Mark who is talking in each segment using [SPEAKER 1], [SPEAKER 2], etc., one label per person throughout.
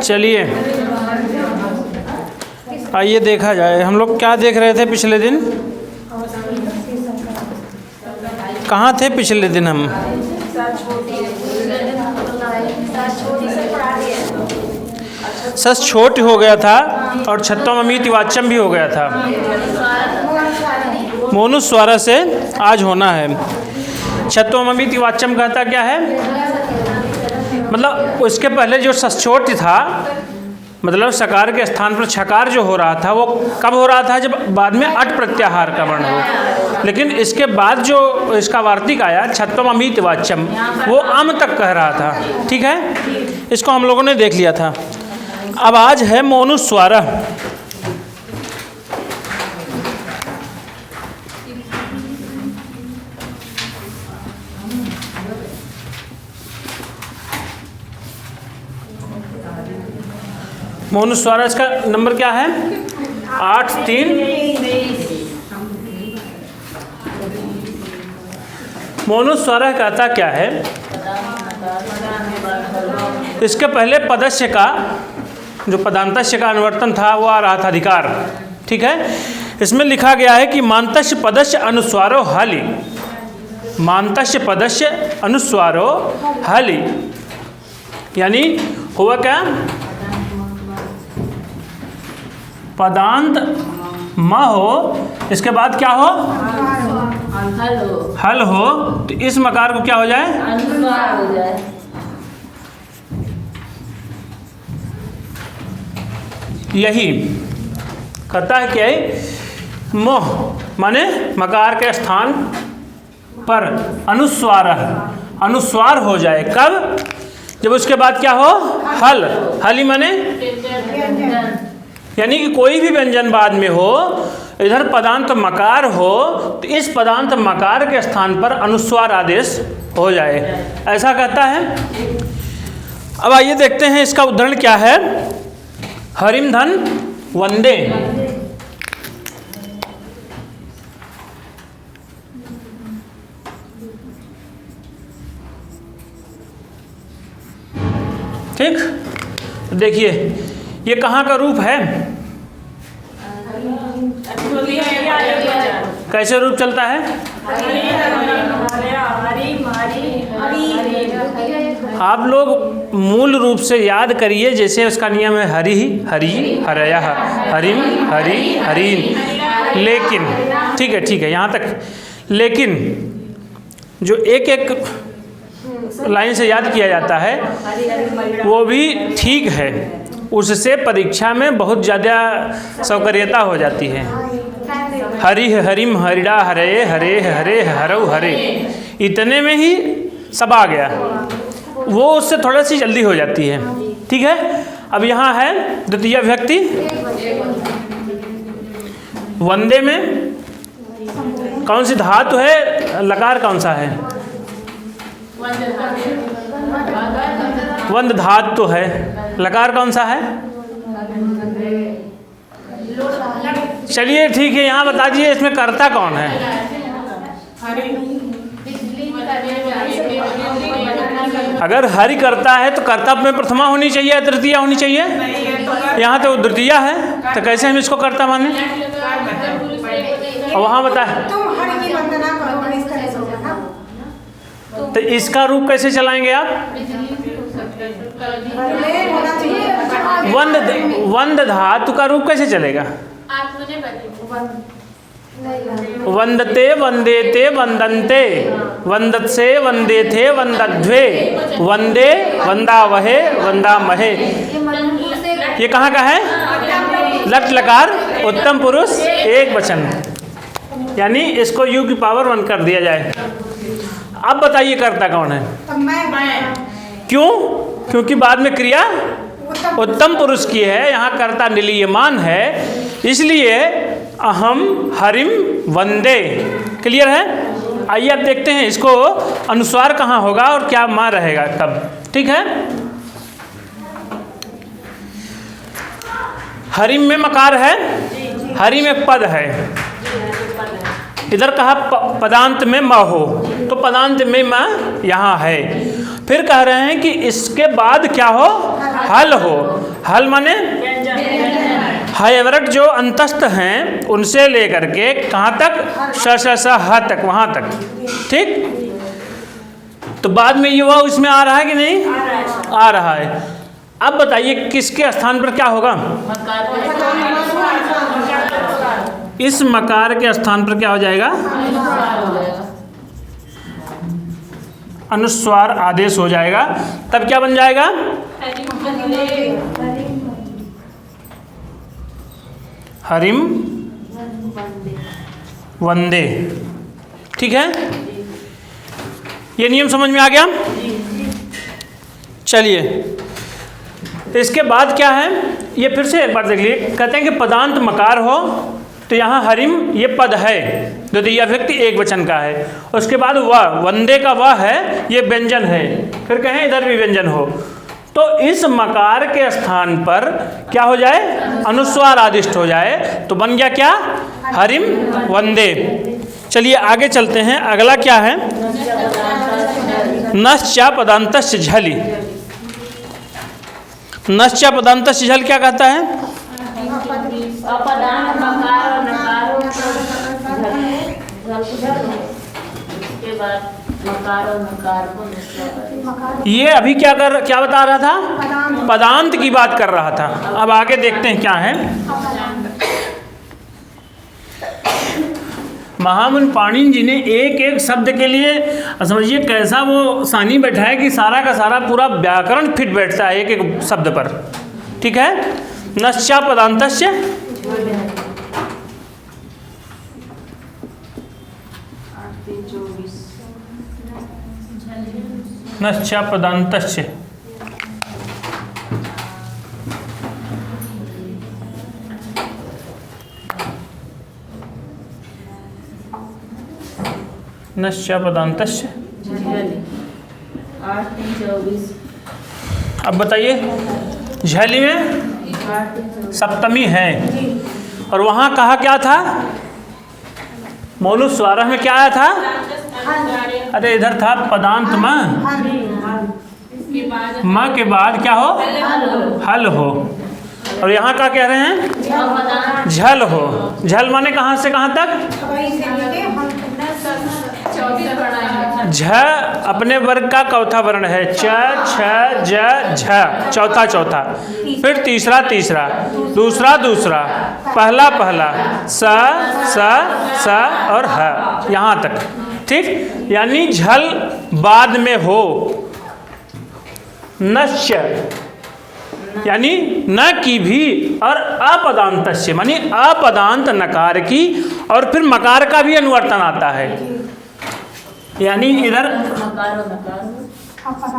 [SPEAKER 1] चलिए आइए देखा जाए, हम लोग क्या देख रहे थे पिछले दिन? कहाँ थे पिछले दिन हम? सस छोट हो गया था और छत्वम अमिति वाच्यम भी हो गया था। मोनुस्वार से आज होना है। छत्वम अमिति वाच्यम कहता क्या है? मतलब उसके पहले जो ससछोट था, मतलब सकार के स्थान पर छकार जो हो रहा था वो कब हो रहा था? जब बाद में अट प्रत्याहार का वर्ण हो। लेकिन इसके बाद जो इसका वार्तिक आया छत्वम अमिति वाच्यम, वो अम तक कह रहा था। ठीक है, इसको हम लोगों ने देख लिया था। अब आज है मोनुस्वार। मोनुस्वार इसका नंबर क्या है? 8-3। मोनुस्वार कहता क्या है? इसके पहले पदस्य का जो पदांतस्य का अनुवर्तन था वो आ रहा था अधिकार। ठीक है, इसमें लिखा गया है कि मांतस्य पदस्य अनुस्वारो हलि। मांतस्य पदस्य अनुस्वारो हलि यानी हुआ क्या? पदांत म हो, इसके बाद क्या हो? हल हो, तो इस मकार को क्या हो जाए? अनुस्वार हो जाए। यही कहता है क्या है? मोह माने मकार के स्थान पर अनुस्वार, अनुस्वार हो जाए। कब? जब उसके बाद क्या हो? हल। हली माने यानी कि कोई भी व्यंजन बाद में हो, इधर पदांत मकार हो, तो इस पदांत मकार के स्थान पर अनुस्वार आदेश हो जाए, ऐसा कहता है। अब आइए देखते हैं इसका उदाहरण क्या है। हरिम धन वंदे। ठीक, देखिए ये कहाँ का रूप है? कैसे रूप चलता है? आप लोग मूल रूप से याद करिए, जैसे उसका नियम है हरि हरि हरयः, हरिम हरि हरीन। लेकिन ठीक है यहाँ तक। लेकिन जो एक एक लाइन से याद किया जाता है वो भी ठीक है, उससे परीक्षा में बहुत ज़्यादा सौकर्यता हो जाती है। हरि हरिम हरिड़ा हरे हरे हरे हरऊ हरे, इतने में ही सब आ गया, वो उससे थोड़ा सी जल्दी हो जाती है। ठीक है, अब यहाँ है द्वितीय विभक्ति। वंदे में कौन सी धातु है? लकार कौन सा है? वंद धातु है। लकार कौन सा है? चलिए ठीक है, यहाँ बता दीजिए इसमें कर्ता कौन है? अगर हरि करता है तो कर्ता में प्रथमा होनी चाहिए या तृतीया होनी चाहिए? यहाँ तो द्वितीया है, तो कैसे हम इसको कर्ता माने? और वहाँ बता तो इसका रूप कैसे चलाएंगे आप? वंद धातु का रूप कैसे चलेगा? वंदते वंदेते वंदन्ते, वंदत्से वंदेथे वंदध्वे, वंदे वंदावहे वंदामहे। ये कहाँ का है? लट लकार उत्तम पुरुष एक वचन, यानी इसको यू की पावर 1 कर दिया जाए। अब बताइए कर्ता कौन है? क्यों? क्योंकि बाद में क्रिया उत्तम पुरुष की है, यहाँ कर्ता निलीयमान है, इसलिए अहम हरिम वंदे। क्लियर है? आइए अब देखते हैं इसको अनुस्वार कहाँ होगा और क्या मा रहेगा तब। ठीक है, हरिम में मकार है, हरि में पद है, इधर कहा पदांत में म हो, तो पदांत में म यहाँ है। फिर कह रहे हैं कि इसके बाद क्या हो? हल हो। हल माने हाइवरट जो अंतस्थ हैं उनसे लेकर के कहाँ तक, श श स ह तक, वहाँ तक। ठीक, तो बाद में ये हुआ उसमें आ रहा है कि नहीं, आ रहा है। अब बताइए किसके स्थान पर क्या होगा, इस मकार के स्थान पर क्या हो जाएगा, अनुस्वार आदेश हो जाएगा। तब क्या बन जाएगा, हरिम वंदे। ठीक है, ये नियम समझ में आ गया। चलिए, इसके बाद क्या है, ये फिर से एक बार देख लीजिए। कहते हैं कि पदांत मकार हो तो यहाँ हरिम ये पद है, द्वितीय व्यक्ति एक वचन का है। उसके बाद वह, वंदे का वह है, ये व्यंजन है। फिर कहें इधर भी व्यंजन हो तो इस मकार के स्थान पर क्या हो जाए, अनुस्वार आदिष्ट हो जाए। तो बन गया क्या, हरिम वंदे। चलिए आगे चलते हैं। अगला क्या है, नश्चा पदांतस्य झलि। नश्चा पदांतस्य झल क्या कहता है, ये अभी क्या बता रहा था, पदांत की बात कर रहा था। अब आगे देखते हैं क्या है। महामुनि पाणिनि जी ने एक एक शब्द के लिए समझिए कैसा वो सानी बैठा है कि सारा का सारा पूरा व्याकरण फिट बैठता है एक एक शब्द पर। ठीक है, नश्चा पदांतस्य, नश्चा पदांतस्य, नश्चा पदांतस्य। अब बताइए, झली में सप्तमी है और वहाँ कहा क्या था, मौनुस्वारः में क्या आया था, अरे इधर था पदांत म के बाद क्या हो, हल हो। और यहाँ का कह रहे हैं झल हो। झल माने कहाँ से कहाँ तक, झ अपने वर्ग का चौथा वर्ण है, च छ ज झ, चौथा चौथा, फिर तीसरा तीसरा, दूसरा दूसरा, पहला पहला, स स और ह, यहाँ तक। ठीक, यानी झल बाद में हो। नश्च यानी न की भी, और अपदांतस्य मानी अपदांत नकार की, और फिर मकार का भी अनुवर्तन आता है। यानी इधर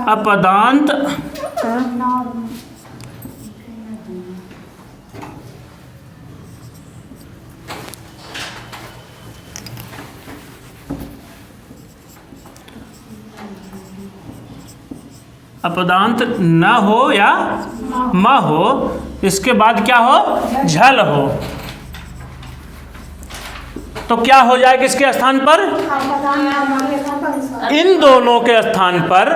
[SPEAKER 1] अपदांत अपदांत न हो या म हो, इसके बाद क्या हो, झल हो। तो क्या हो जाए किसके स्थान पर, इन दोनों के स्थान पर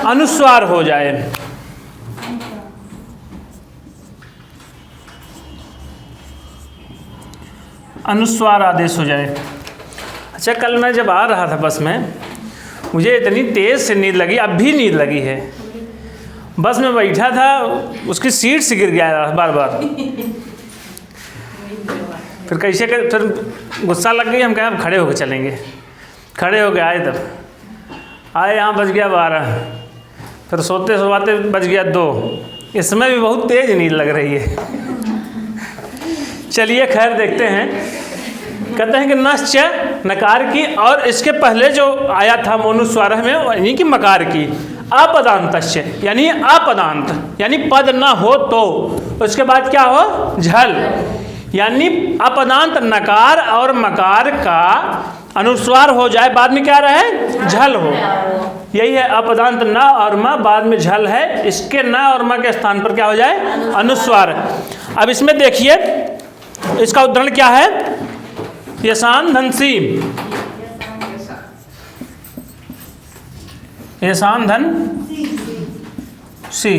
[SPEAKER 1] अनुस्वार हो जाए। अनुस्वार आदेश हो जाए। अच्छा, कल मैं जब आ रहा था बस में, मुझे इतनी तेज से नींद लगी, अब भी नींद लगी है। बस में बैठा था, उसकी सीट से गिर गया बार बार। फिर कैसे फिर गुस्सा लग गई, हम कहे अब खड़े होकर चलेंगे। खड़े हो गए आए, तब आए यहाँ बज गया 12, फिर सोते सोते बज गया 2। इसमें भी बहुत तेज नींद लग रही है। चलिए खैर देखते हैं। कहते हैं कि नश्च नकार की, और इसके पहले जो आया था मौनुस्वारः में, यानी कि मकार की, अपदांतस्य यानी अपदांत यानी पद न हो तो, उसके बाद क्या हो, झल यानी अपदांत नकार और मकार का अनुस्वार हो जाए, बाद में क्या रहे, झल हो। यही है अपदांत न और म, बाद में झल है, इसके न और म के स्थान पर क्या हो जाए, अनुस्वार। अब इसमें देखिए इसका उदाहरण क्या है, यशान धन सी, यशान धन सी।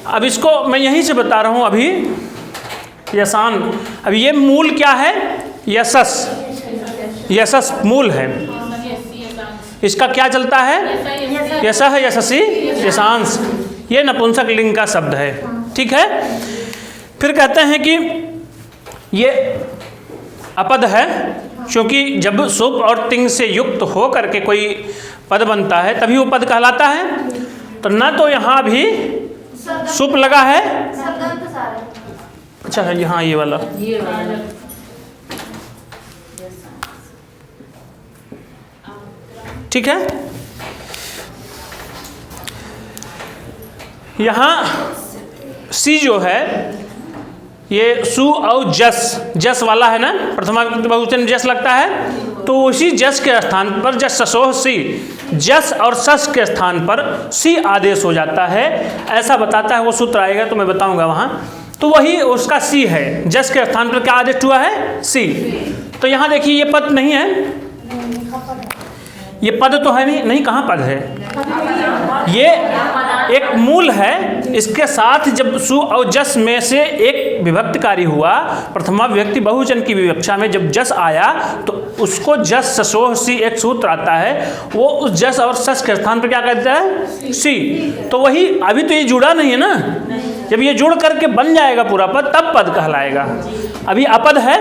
[SPEAKER 1] अब इसको मैं यहीं से बता रहा हूँ अभी, यसान। अब ये मूल क्या है? यशस, यशस मूल है। इसका क्या चलता है? यशः, यशसी, यशांश। ये नपुंसक लिंग का शब्द है, ठीक है। फिर कहते हैं कि ये अपद है, क्योंकि जब सुप और तिंग से युक्त हो करके कोई पद बनता है तभी वो पद कहलाता है। तो न तो यहाँ भी सुप लगा है, अच्छा है यहाँ ये वाला, ठीक है। यहाँ सी जो है ये सु और जस, जस वाला है ना, प्रथमा बहुवचन जस लगता है, तो उसी जस के स्थान पर जस ससोह सी, जस और सस के स्थान पर सी आदेश हो जाता है, ऐसा बताता है। वो सूत्र आएगा तो मैं बताऊंगा वहाँ। तो वही उसका सी है, जस के स्थान पर क्या आदेश हुआ है? सी। तो यहाँ देखिए ये पद नहीं है, ये पद तो है नहीं, कहाँ पद है? ये एक मूल है, इसके साथ जब सु और जस में से एक विभक्तकारी हुआ, प्रथमा विभक्ति बहुवचन की विवक्षा में जब जस आया तो उसको जस ससोह सी एक सूत्र आता है, वो उस जस और सस के स्थान पर क्या कहता है? सी। तो वही अभी तो ये जुड़ा नहीं है ना, जब ये जुड़ करके बन जाएगा पूरा पद तब पद कहलाएगा। अभी अपद है।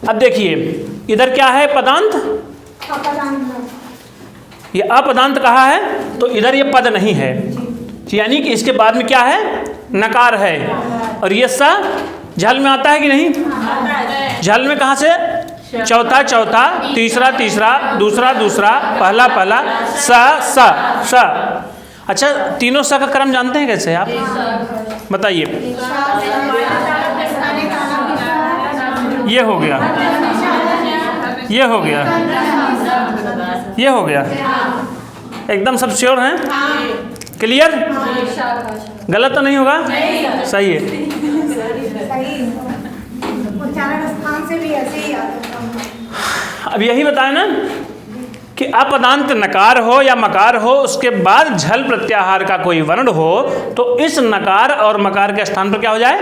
[SPEAKER 1] अब देखिए इधर क्या है? पदांत। ये अपदांत कहा है तो इधर ये पद नहीं है, यानी कि इसके बाद में क्या है? नकार है। और ये सा झल में आता है कि नहीं? झल में कहाँ से? चौथा चौथा, तीसरा तीसरा, दूसरा दूसरा, पहला पहला, स। अच्छा, तीनों स का क्रम जानते हैं कैसे आप? बताइए। ये हो गया, ये हो गया, ये हो गया। एकदम सब श्योर हैं? क्लियर? गलत तो नहीं होगा? सही है। अब यही बताया ना कि अपदांत नकार हो या मकार हो, उसके बाद झल प्रत्याहार का कोई वर्ण हो तो इस नकार और मकार के स्थान पर क्या हो जाए?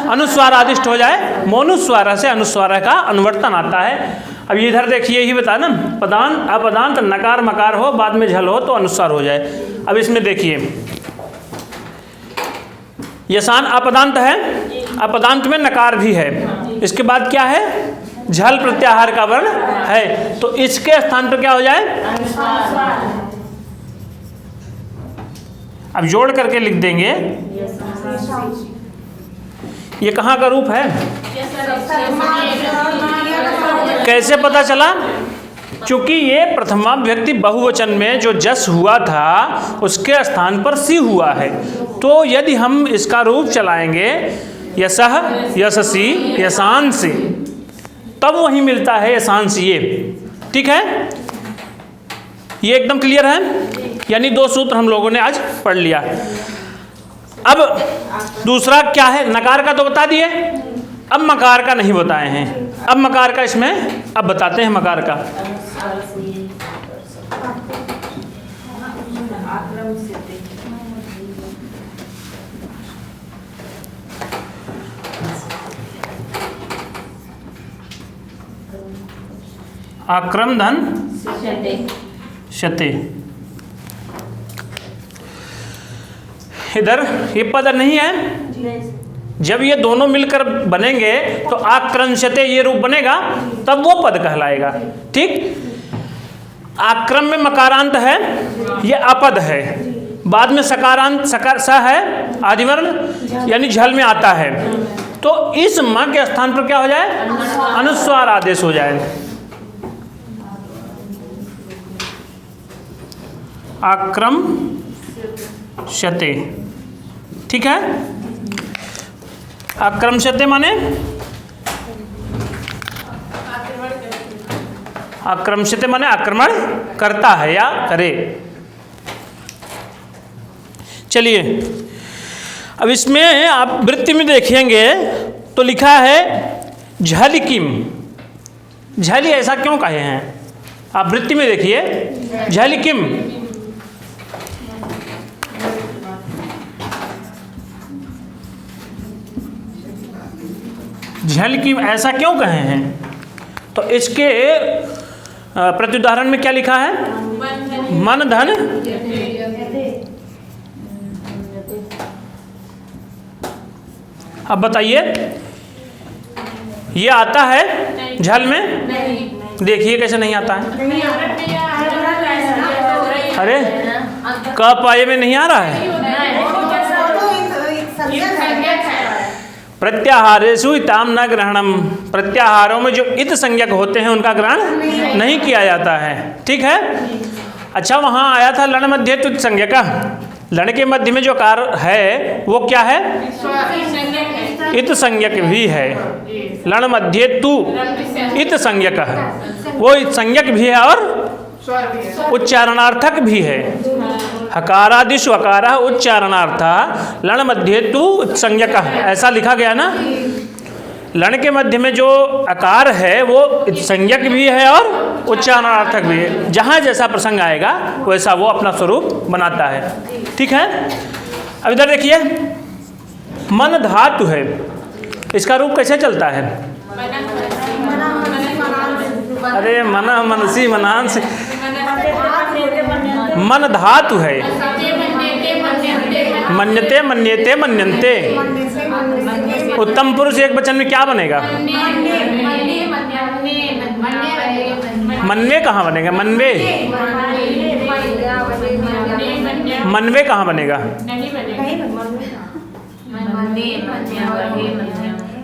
[SPEAKER 1] अनुस्वार आदिष्ट हो जाए। मोनुस्वार से अनुस्वार का अनुवर्तन आता है। अब इधर देखिए यही बताया ना, पदांत अपदांत नकार मकार हो, बाद में झल हो तो अनुस्वार हो जाए। अब इसमें देखिए यसान अपदांत है, अपदांत में नकार भी है, इसके बाद क्या है? झल प्रत्याहार का वर्ण है, तो इसके स्थान पर क्या हो जाए? अब जोड़ करके लिख देंगे। ये कहाँ का रूप है? कैसे पता चला? क्योंकि ये प्रथमा विभक्ति बहुवचन में जो जस हुआ था उसके स्थान पर सी हुआ है। तो यदि हम इसका रूप चलाएंगे यशः, यशसी, यशांसि, तब वही मिलता है यशांस। ये ठीक है, ये एकदम क्लियर है। यानी दो सूत्र हम लोगों ने आज पढ़ लिया। अब दूसरा क्या है? नकार का तो बता दिए, अब मकार का नहीं बताए हैं। अब मकार का इसमें अब बताते हैं मकार का। आक्रम धन शते। इधर ये पद नहीं है, जब ये दोनों मिलकर बनेंगे तो आक्रंशते ये रूप बनेगा, तब वो पद कहलाएगा। ठीक, आक्रम में मकारांत है, ये अपद है, बाद में सकारांत सकार स है आदिवर्ण, यानी झल में आता है, तो इस म के स्थान पर क्या हो जाए? अनुस्वार आदेश हो जाए। आक्रम शते, ठीक है। आक्रमशते माने आक्रमशते माने आक्रमण करता है या करे। चलिए अब इसमें आप वृत्ति में देखेंगे तो लिखा है झलिकिम। झली ऐसा क्यों कहे हैं? आप वृत्ति में देखिए झलिकिम। झल की ऐसा क्यों कहे हैं? तो इसके प्रत्युदाहरण में क्या लिखा है? मन धन। अब बताइए ये आता है झल में? देखिए कैसे नहीं आता है। अरे क पाए में नहीं आ रहा है। प्रत्याहारेषु इताम न ग्रहणम, प्रत्याहारों में जो इत संज्ञक होते हैं उनका ग्रहण नहीं किया जाता है। ठीक है। अच्छा, वहाँ आया था लण मध्य तुत संज्ञक का। लण के मध्य में जो कार है वो क्या है? इत संज्ञक भी है। लण मध्य तु इत संज्ञक है, वो इत संज्ञक भी है और उच्चारणार्थक भी है। हकारादिषु अकारः उच्चारणार्थः लण मध्ये तु संज्ञकः, ऐसा लिखा गया ना। लण के मध्य में जो अकार है वो संज्ञक भी है और उच्चारणार्थक भी है। जहाँ जैसा प्रसंग आएगा वैसा वो अपना स्वरूप बनाता है। ठीक है। अब इधर देखिए, मन धातु है, इसका रूप कैसे चलता है? अरे मन मनसी मनांस, मन धातु है। मन्यते मन्यते मन्यन्ते, उत्तम पुरुष एक वचन में क्या बनेगा? मनवे कहाँ बनेगा? मनवे, मनवे कहाँ बनेगा?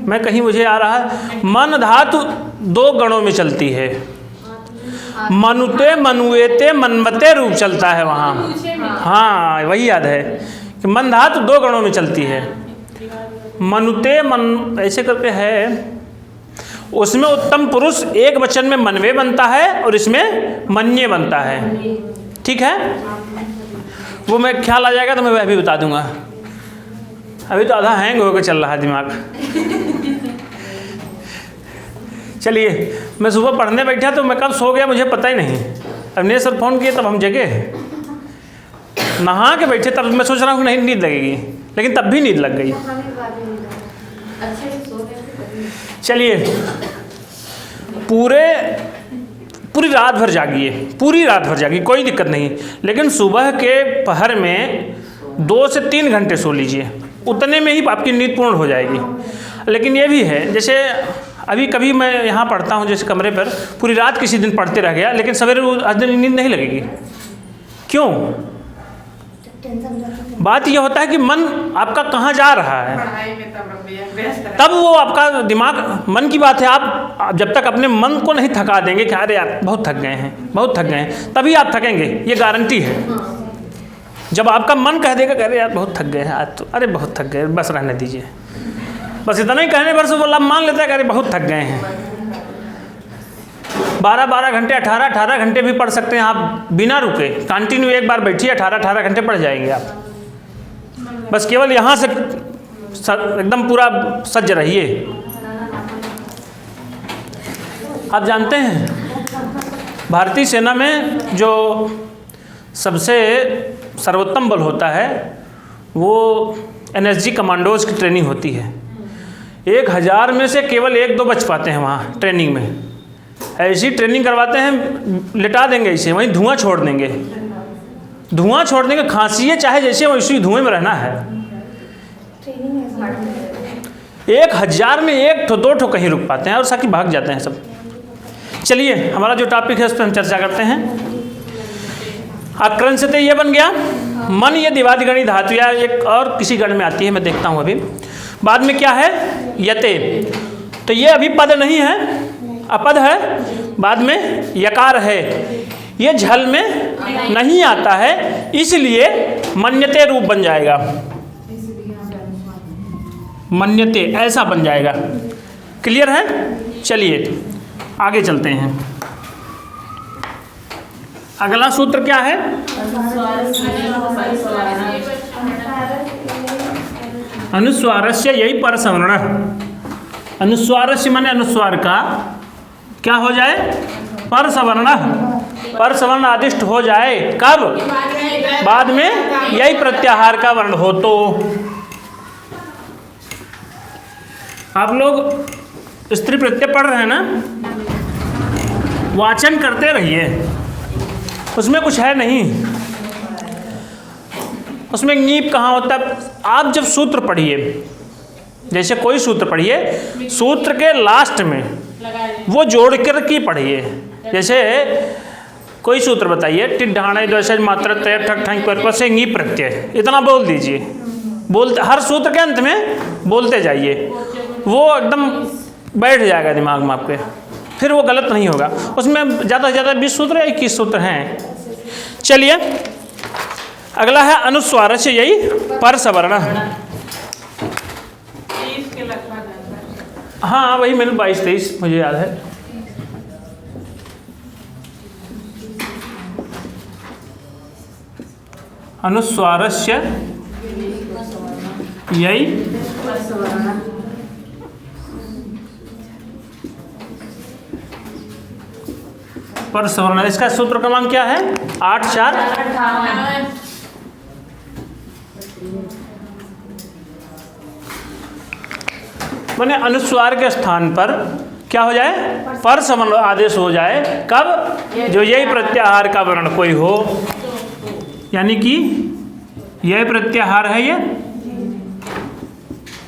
[SPEAKER 1] मैं कहीं मुझे आ रहा है। मन धातु दो गणों में चलती है। मनुते मनुएते मनमते रूप चलता है वहाँ। हाँ, वही याद है कि मन धातु दो गणों में चलती है। मनुते मन ऐसे करके है, उसमें उत्तम पुरुष एक वचन में मनवे बनता है और इसमें मन्ये बनता है। ठीक है। वो मैं ख्याल आ जाएगा तो मैं वह भी बता दूंगा। अभी तो आधा हैंग होकर चल रहा है दिमाग। चलिए, मैं सुबह पढ़ने बैठा तो मैं कब सो गया मुझे पता ही नहीं। अविनेश सर फ़ोन किए तब हम जगे, नहा के बैठे तब मैं सोच रहा हूँ नहीं नींद लगेगी, लेकिन तब भी नींद लग गई। चलिए, पूरी रात भर जागिए, पूरी रात भर जागिए, कोई दिक्कत नहीं। लेकिन सुबह के पहर में 2 से 3 घंटे सो लीजिए, उतने में ही आपकी नींद पूर्ण हो जाएगी। लेकिन ये भी है, जैसे अभी कभी मैं यहाँ पढ़ता हूँ जैसे कमरे पर, पूरी रात किसी दिन पढ़ते रह गया, लेकिन सवेरे आज दिन नींद नहीं लगेगी। क्यों? बात यह होता है कि मन आपका कहाँ जा रहा है, तब वो आपका दिमाग, मन की बात है। आप जब तक अपने मन को नहीं थका देंगे कि अरे यार बहुत थक गए हैं, बहुत थक गए हैं, तभी आप थकेंगे, ये गारंटी है। जब आपका मन कह देगा कि अरे यार बहुत थक गए हैं आज तो, अरे बहुत थक गए, बस रहने दीजिए, बस इतना ही कहने पर से वो मान लेता है कि अरे बहुत थक गए हैं। 12-12 घंटे, 18-18 घंटे भी पढ़ सकते हैं आप बिना रुके, कंटिन्यू एक बार बैठिए, 18-18 घंटे पढ़ जाएंगे आप। बस केवल यहाँ से एकदम पूरा सज्ज रहिए। आप जानते हैं भारतीय सेना में जो सबसे सर्वोत्तम बल होता है वो NSG कमांडोज की ट्रेनिंग होती है। 1000 में से केवल 1-2 बच पाते हैं वहाँ ट्रेनिंग में। ऐसी ट्रेनिंग करवाते हैं, लिटा देंगे ऐसे, वहीं धुआं छोड़ देंगे, धुआं छोड़ देंगे, खांसी चाहे जैसे वैसे धुएं में रहना है। 1000 में 1-2 ठो कहीं रुक पाते हैं और साकी भाग जाते हैं सब। चलिए, हमारा जो टॉपिक है उस पर हम चर्चा करते हैं। आक्रंश से ये बन गया मन, ये दिवादिगणी धातु या एक और किसी गण में आती है, मैं देखता हूँ अभी। बाद में क्या है? यते, तो ये अभी पद नहीं है, अपद है। बाद में यकार है, ये झल में नहीं आता है, इसलिए मन्यते रूप बन जाएगा। मन्यते ऐसा बन जाएगा। क्लियर है? चलिए आगे चलते हैं। अगला सूत्र क्या है? अनुस्वारस्य यही परसवर्ण। अनुस्वारस्य माने अनुस्वार का क्या हो जाए? परसवर्ण। परसवर्ण आदिष्ट हो जाए कब? बाद में यही प्रत्याहार का वर्ण हो तो। आप लोग स्त्री प्रत्यय पढ़ रहे हैं ना, वाचन करते रहिए, उसमें कुछ है नहीं, उसमें नीप कहाँ होता है। आप जब सूत्र पढ़िए, जैसे कोई सूत्र पढ़िए, सूत्र के लास्ट में वो जोड़ कर के पढ़िए। जैसे कोई सूत्र बताइए, टिड ढाणे द्वैसज मात्रा तय ठक ठंग पर से नी प्रत्यय, इतना बोल दीजिए। बोलते हर सूत्र के अंत में बोलते जाइए, वो एकदम बैठ जाएगा दिमाग में आपके, फिर वो गलत नहीं होगा। उसमें ज़्यादा से ज़्यादा 20 सूत्र या 21 सूत्र हैं। चलिए अगला है अनुस्वार से, यही पर सवर्ण। हाँ वही मैंने 22-23 मुझे याद है। अनुस्वारस्य यही पर सवर्ण। इसका सूत्र क्रमांक क्या है? 8-4। माने अनुस्वार के स्थान पर क्या हो जाए? पर सवर्ण आदेश हो जाए। कब? जो यही प्रत्याहार का वर्ण कोई हो, यानी कि यह प्रत्याहार है ये।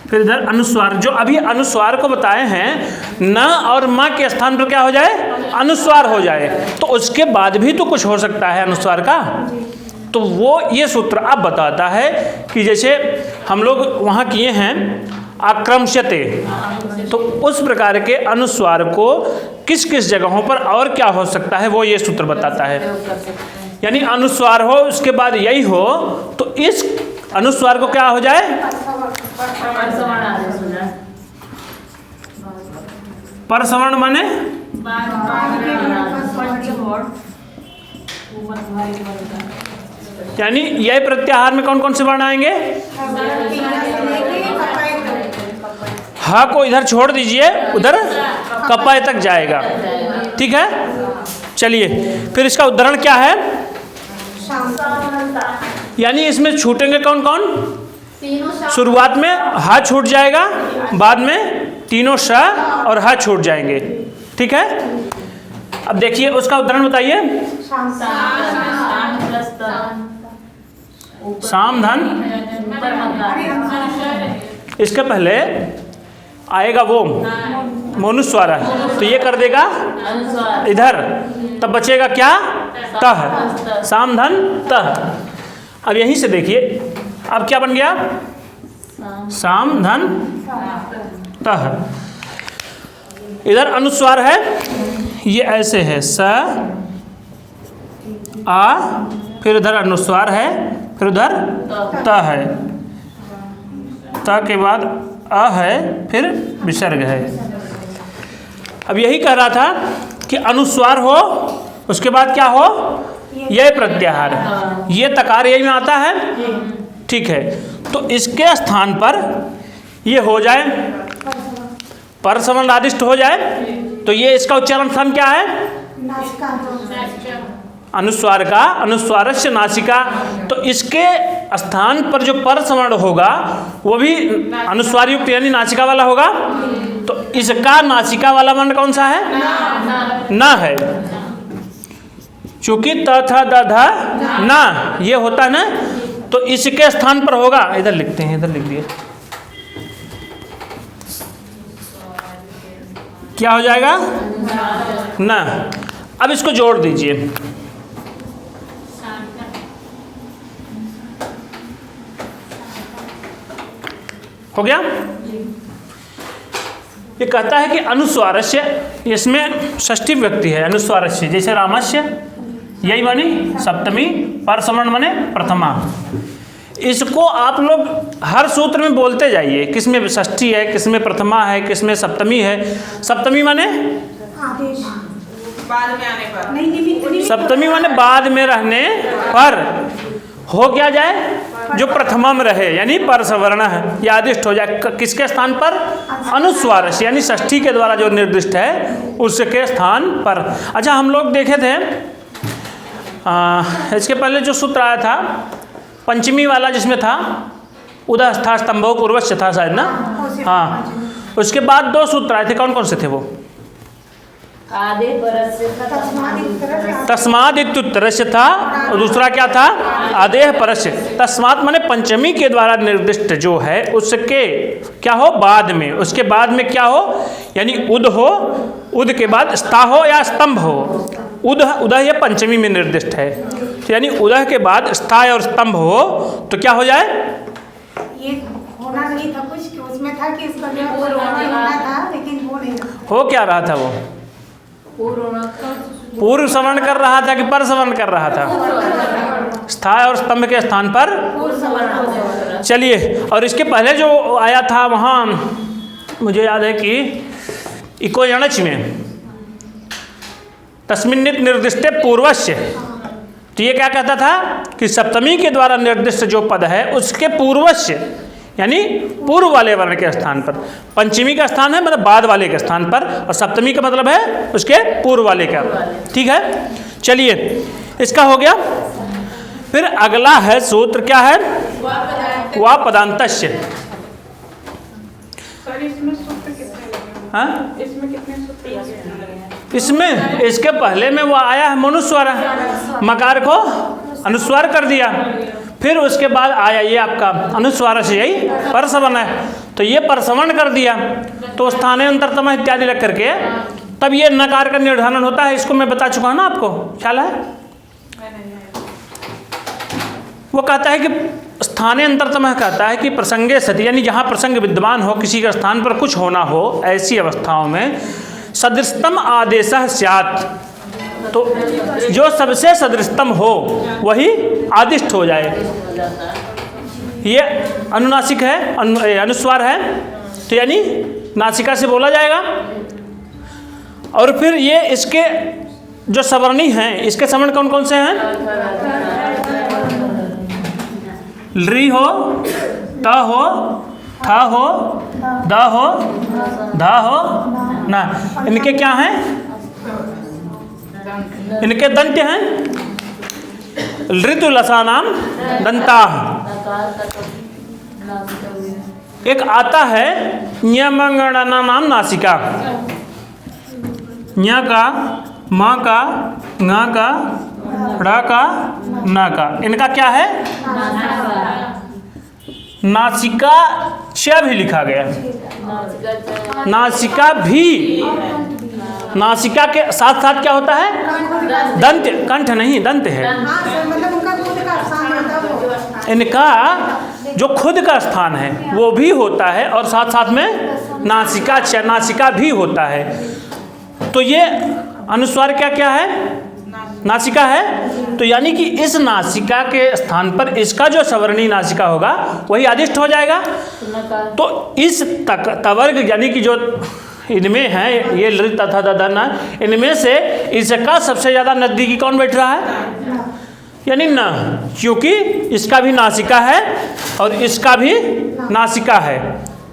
[SPEAKER 1] फिर इधर अनुस्वार, जो अभी अनुस्वार को बताए हैं, न और म के स्थान पर क्या हो जाए? अनुस्वार हो जाए। तो उसके बाद भी तो कुछ हो सकता है अनुस्वार का, तो वो ये सूत्र अब बताता है कि जैसे हम लोग वहाँ किए हैं आक्रमश्यते, तो उस प्रकार के अनुस्वार को किस किस जगहों पर और क्या हो सकता है, वो ये सूत्र बताता है। यानी अनुस्वार हो, उसके बाद यही हो, तो इस अनुस्वार को क्या हो जाए? पर सवर्ण माने यानी यह प्रत्याहार में कौन कौन से वर्ण आएंगे? हा को इधर छोड़ दीजिए, उधर कपाय तक जाएगा। ठीक है, चलिए फिर इसका उदाहरण क्या है? यानी इसमें छूटेंगे कौन कौन? शुरुआत में हा छूट जाएगा, बाद में तीनों श और हा छूट जाएंगे। ठीक है, अब देखिए उसका उदाहरण बताइए। साम धन, इसके पहले आएगा वो मनुस्वार है, तो ये कर देगा इधर, तब बचेगा क्या? तह, साम धन तह। अब यहीं से देखिए अब क्या बन गया? साम धन तह। इधर अनुस्वार है, ये ऐसे है स आ, फिर इधर अनुस्वार है, फिर उधर त है, त के बाद अ है, फिर विसर्ग है। अब यही कह रहा था कि अनुस्वार हो, उसके बाद क्या हो? यह प्रत्याहार, ये तकार यही में आता है। ठीक है, तो इसके स्थान पर ये हो जाए, पर सवर्ण आदिष्ट हो जाए, तो ये इसका उच्चारण स्थान क्या है? अनुस्वार का, अनुस्वारस्य नासिका। तो इसके स्थान पर जो पर सवर्ण होगा वो भी अनुस्वार युक्त यानी नासिका वाला होगा। तो इसका नासिका वाला वर्ण कौन सा है? न है, चूंकि त था द धा ना ये होता है ना, तो इसके स्थान पर होगा। इधर लिखते हैं, इधर लिख दिए, क्या हो जाएगा? ना। अब इसको जोड़ दीजिए, हो गया। ये कहता है कि अनुस्वारस्य, इसमें षष्ठी व्यक्ति है अनुस्वारस्य, जैसे रामस्य, यही बनी सप्तमी, पर सवर्ण बने प्रथमा। इसको आप लोग हर सूत्र में बोलते जाइए, किसमें षष्ठी है, किसमें प्रथमा है, किसमें सप्तमी है। सप्तमी माने
[SPEAKER 2] बाद में आने पर,
[SPEAKER 1] सप्तमी माने बाद में रहने पर हो क्या जाए? जो प्रथमा में रहे, यानी पर सवर्ण है, या आदिष्ट हो जाए। किसके स्थान पर? अनुस्वार से, यानी षष्ठी के द्वारा जो निर्दिष्ट है उसके स्थान पर। अच्छा, हम लोग देखे थे इसके पहले जो सूत्र आया था पंचमी वाला, जिसमें था उदः स्था स्तंभो पूर्वश्च था शायद ना। हाँ, उसके बाद 2 सूत्र आए थे, कौन कौन से थे वो?
[SPEAKER 3] आधे परस से
[SPEAKER 1] तस्माद इत्युत्तरस्य था, और दूसरा क्या था? आदेह परस्य। तस्मात माने पंचमी के द्वारा निर्दिष्ट जो है उसके क्या हो? बाद में, उसके बाद में क्या हो? यानी उद हो, उद के बाद स्था हो या स्तंभ हो। उदह ये पंचमी में निर्दिष्ट है, तो यानी उदह के बाद स्था और स्तंभ हो तो क्या हो जाए?
[SPEAKER 2] ये होना नहीं था कुछ कि उसमें था कि इसका जो होना था लेकिन वो नहीं
[SPEAKER 1] हो क्या रहा था वो? पूर्व सवर्ण कर रहा था कि पर सवर्ण कर रहा था? स्था और स्तंभ के स्थान पर। चलिए, और इसके पहले जो आया था वहाँ मुझे याद है कि इकोयणच में तस्मिन्नित निर्दिष्टे पूर्वस्य, तो ये क्या कहता था कि सप्तमी के द्वारा निर्दिष्ट जो पद है उसके पूर्वस्य यानी पूर्व वाले वर्ण के स्थान पर। पंचमी का स्थान है मतलब बाद वाले के स्थान पर, और सप्तमी का मतलब है उसके पूर्व वाले का। ठीक है, चलिए इसका हो गया। फिर अगला है सूत्र, क्या है? वा पदांतस्य।
[SPEAKER 2] सर इसमें सूत्र कितने लगे?
[SPEAKER 1] हाँ,
[SPEAKER 2] इसमें कितने सूत्र लगे?
[SPEAKER 1] इसमें इसके पहले में वो आया है मनुस्वार, मकार को अनुस्वार कर दिया। फिर उसके बाद आया ये आपका अनुस्वार से यही परसवन है, तो ये परसवन कर दिया, तो स्थानांतरतम इत्यादि लग करके तब ये नकार का निर्धारण होता है। इसको मैं बता चुका हूँ ना, आपको ख्याल है? वो कहता है कि स्थानांतरतम कहता है कि प्रसंगे सति, यानी जहाँ प्रसंग विद्यमान हो, किसी के स्थान पर कुछ होना हो, ऐसी अवस्थाओं में सदृशतम आदेशः स्यात्, तो जो सबसे सदृशतम हो वही आदिष्ट हो जाए। ये अनुनासिक है, अनुस्वार है, तो यानी नासिका से बोला जाएगा। और फिर ये इसके जो सवर्णी हैं, इसके सवर्ण कौन कौन से हैं? ली हो, त हो, थ हो, द हो, ध हो, ना। इनके क्या हैं? इनके दंत हैं। ऋतुलसानाम दंता। एक आता है न्यमंगणना नाम नासिका, न्या का, मा का, ङा का, ड़ा का, ना का, इनका क्या है? नासिका च भी लिखा गया, नासिका भी। नासिका के साथ साथ क्या होता है? दंत, कंठ नहीं, दंत है।
[SPEAKER 2] मतलब उनका खुद का स्थान होता है वो।
[SPEAKER 1] इनका जो खुद का स्थान है वो भी होता है, और साथ साथ में नासिका नासिका भी होता है। तो ये अनुस्वार क्या क्या है? नासिका है। तो यानी कि इस नासिका के स्थान पर इसका जो सवर्णी नासिका होगा वही आदिष्ट हो जाएगा। तो इस तवर्ग यानी कि जो इनमें है ये लृ तथा दधना, इनमें से इसका सबसे ज़्यादा नज़दीकी कौन बैठ रहा है? यानी न, क्योंकि इसका भी नासिका है और इसका भी नासिका है,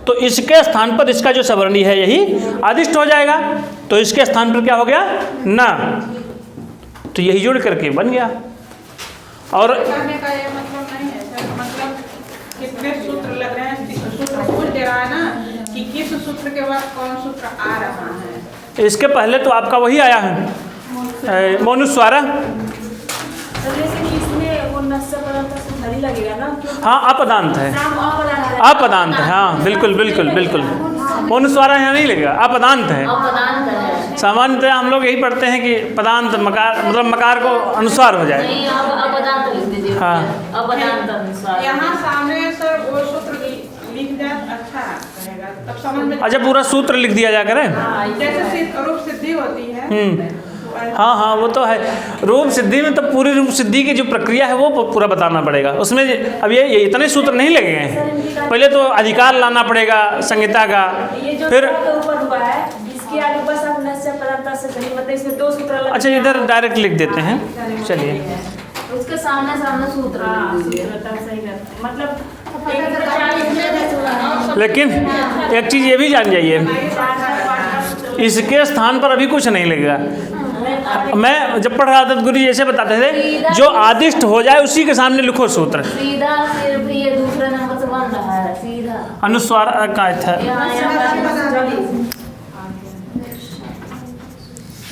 [SPEAKER 1] तो इसके स्थान पर इसका जो सवर्णी है यही आदिष्ट हो जाएगा। तो इसके स्थान पर क्या हो गया? न, तो यही जुड़ करके बन गया। और
[SPEAKER 2] कहने का ये मतलब नहीं है सर, मतलब कितने सूत्र लग रहे हैं, सूत्र पूछ दे रहा है ना कि किस सूत्र के बाद कौन सूत्र आ रहा है।
[SPEAKER 1] इसके पहले तो आपका वही आया है मनुस्वारा। हाँ, अपदांत है, अपदांत है। हाँ बिल्कुल बिल्कुल बिल्कुल, मनुस्वारा यहाँ नहीं लगेगा, अपदांत है। सामान्यतः हम लोग यही पढ़ते हैं कि पदांत मकार, मतलब मकार को अनुस्वार हो जाए। हाँ,
[SPEAKER 2] यहाँ सामने सर वो सूत्र लिख जाए अच्छा रहेगा, तब समझ में।
[SPEAKER 1] अच्छा, पूरा सूत्र लिख दिया जा करे,
[SPEAKER 2] जैसे रूप सिद्धि होती है।
[SPEAKER 1] हाँ हाँ, वो तो है। रूप सिद्धि में तो पूरी रूप सिद्धि की जो प्रक्रिया है वो पूरा बताना पड़ेगा। उसमें अब ये इतने सूत्र नहीं लगे हैं, पहले तो अधिकार लाना पड़ेगा संहिता का, फिर अच्छा इधर डायरेक्ट लिख देते हैं। चलिए,
[SPEAKER 3] उसके सामने सूत्र मतलब,
[SPEAKER 1] लेकिन एक चीज़ ये भी जान जाइए, इसके स्थान पर अभी कुछ नहीं लगेगा। मैं जब पढ़ रहा था तो गुरु जी ऐसे बताते थे, जो आदिष्ट हो जाए उसी के सामने लिखो सूत्र।
[SPEAKER 3] सीधा सिर्फ ये दूसरा नंबर से बन रहा है सीधा।
[SPEAKER 1] अनुस्वार का अर्थ है